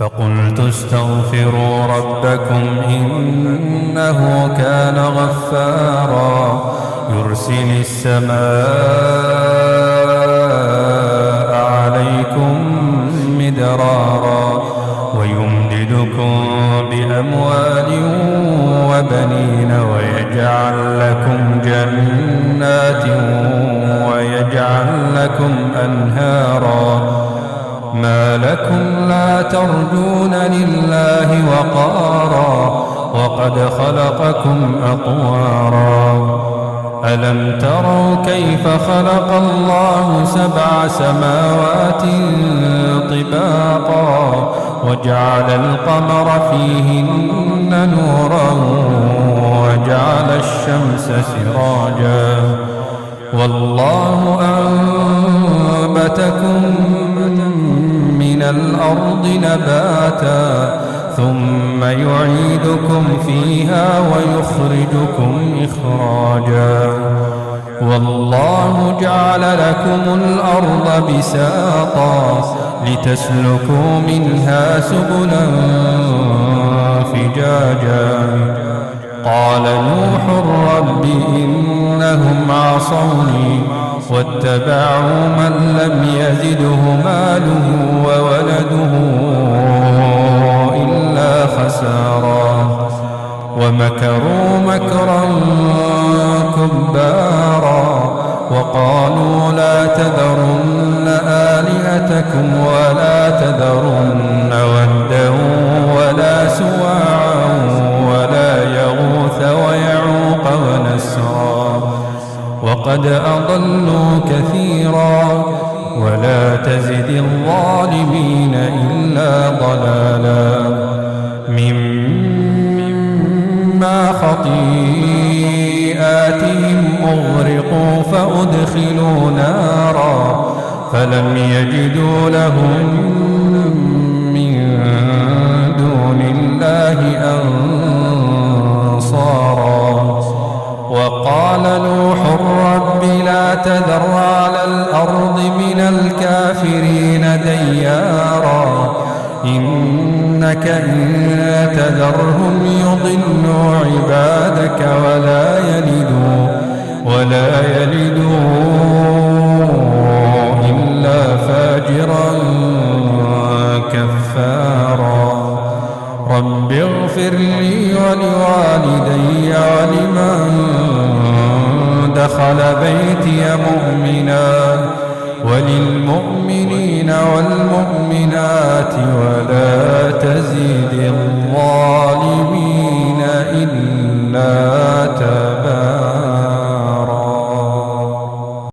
فقلت استغفروا ربكم إنه كان غفارا يرسل السماء عليكم مدرارا ويمددكم بأموال وبنين ويجعل لكم جنات ويجعل لكم أنهارا ما لكم لا ترجون لله وقارا وقد خلقكم أطوارا ألم تروا كيف خلق الله 7 سماوات طباقا وجعل القمر فيهن نورا وجعل الشمس سراجا والله أنبتكم من الأرض نباتا ثم يعيدكم فيها ويخرجكم إخراجا والله جعل لكم الأرض بساطا لتسلكوا منها سبلا فجاجا قال نوح رب إنهم عصوني واتبعوا من لم يزده ماله وولده إلا خسارا ومكروا مكرا كبارا وقالوا لا تذرن آلهتكم ولا تذرن ودا ولا سواعا ولا يغوث ويعوق ونسرا وقد أضلوا كثيرا ولا تزد الظالمين إلا ضلالا مما خطيئاتهم أغرقوا فأدخلوا نارا فلم يجدوا لهم من دون الله أنصارا وقال نوح رب لا تذر على الأرض من الكافرين ديارا إنك إن تذرهم يضلوا عبادك ولا يلدوا إلا فاجرا كفارا رب اغفر لي ولوالدي ولمن دخل بيتي مؤمنا وللمؤمنين والمؤمنات ولا تزد